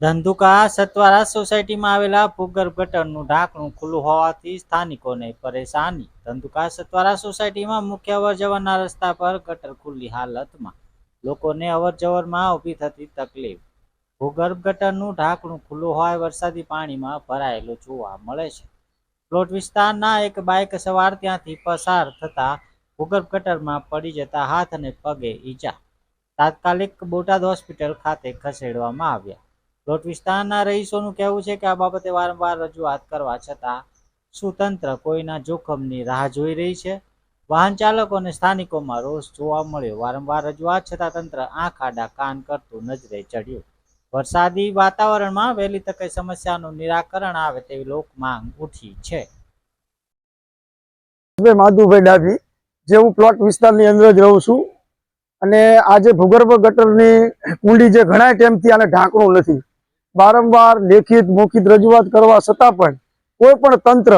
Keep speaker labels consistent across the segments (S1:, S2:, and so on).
S1: ધંધુકા સતવારા સોસાયટીમાં આવેલા ભૂગર્ભ ગટરનું ઢાંકણું ખુલ્લું હોવાથી સ્થાનિકોને પરેશાની। ધંધુકા સતવારા સોસાયટીમાં મુખ્ય અવરજવરના રસ્તા પર ગટર ખુલ્લી હાલતમાં, લોકોને અવરજવરમાં ઊભી થતી તકલીફ। ભૂગર્ભ ગટરનું ઢાંકણું ખુલ્લું હોવાથી વરસાદી પાણીમાં ભરાયેલું જોવા મળે છે। પ્લોટ વિસ્તારના એક બાઇક સવાર ત્યાંથી પસાર થતા ભૂગર્ભ ગટરમાં પડી જતા હાથ અને પગે ઈજા, તાત્કાલિક બોટાદ હોસ્પિટલ ખાતે ખસેડવામાં આવ્યા। પ્લોટ વિસ્તારના રહીશોનું કહેવું છે કે આ બાબતે વારંવાર રજૂઆત કરવા છતાં શું તંત્ર કોઈના જોખમની રાહ જોઈ રહી છે? વાહન ચાલકો અને સ્થાનિકોમાં રોષ જોવા મળ્યો। વારંવાર રજૂઆત છતાં તંત્ર આંખ આડા કાન કરતું નજરે ચડ્યું। વરસાદી વાતાવરણમાં વહેલી તકે સમસ્યાનું નિરાકરણ આવે તેવી લોક માંગ ઉઠી છે।
S2: માધુભાઈ ડાભી, જે હું પ્લોટ વિસ્તારની અંદર જ રહું છું અને આજે ભૂગર્ભ ગટરની કુંડી જે ઘણા ટાઈમથી આને ઢાંકણું નથી, વારંવાર લેખિત મૌખિક રજૂઆત કરવા છતાં પણ કોઈ પણ તંત્ર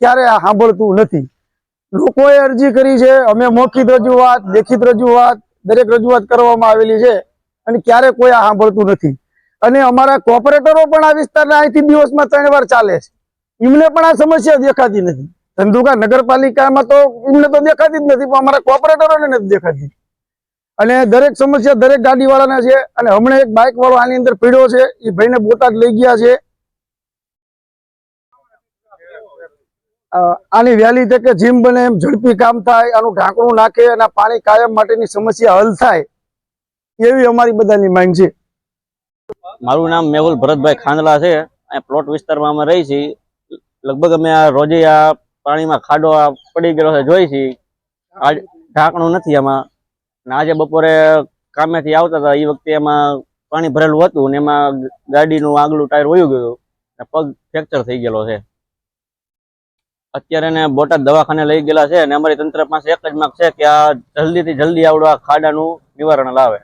S2: ક્યારે આ સાંભળતું નથી। લોકોએ અરજી કરી છે, અમે મૌખિક રજૂઆત, લેખિત રજૂઆત, દરેક રજૂઆત કરવામાં આવેલી છે અને ક્યારે કોઈ આ સાંભળતું નથી। અને અમારા કોર્પોરેટરો પણ આ વિસ્તારના અહીંથી દિવસમાં 3 વાર ચાલે છે, એમને પણ આ સમસ્યા દેખાતી નથી। ધંધુકા નગરપાલિકામાં તો એમને તો દેખાતી જ નથી, પણ અમારા કોર્પોરેટરોને નથી દેખાતી। અને દરેક સમસ્યા દરેક ગાડીવાળાના છે। અને હમણાં એક બાઇક વાળો આની અંદર પીડ્યો છે, એ ભાઈને બોટાદ લઈ ગયા છે। આની વહેલી તકે જીમ બને એમ ઝડપી કામ થાય, આનું ઢાંકણું નાખે અને પાણી કાયમ માટેની સમસ્યા હલ થાય, એવી અમારી બધાની માંગ છે।
S3: મારું નામ મેહુલ ભરતભાઈ ખાંડલા છે। આ પ્લોટ વિસ્તારમાં અમે રહી છીએ। લગભગ અમે આ રોજે આ પાણીમાં ખાડો પડી ગયેલો છે જોઈ છીએ। આ ઢાંકણું નથી આમાં। આજે બપોરે કામેથી આવતા હતા એ વખતે એમાં પાણી ભરેલું હતું ને એમાં ગાડીનું આગલું ટાયર વયું ગયું ને પગ ફ્રેક્ચર થઈ ગયેલો છે। અત્યારે એને બોટાદ દવાખાને લઈ ગયેલા છે અને અમારી તંત્ર પાસે એક જ માંગ છે કે આ જલ્દીથી જલ્દી આવડો આ ખાડાનું નિવારણ લાવે।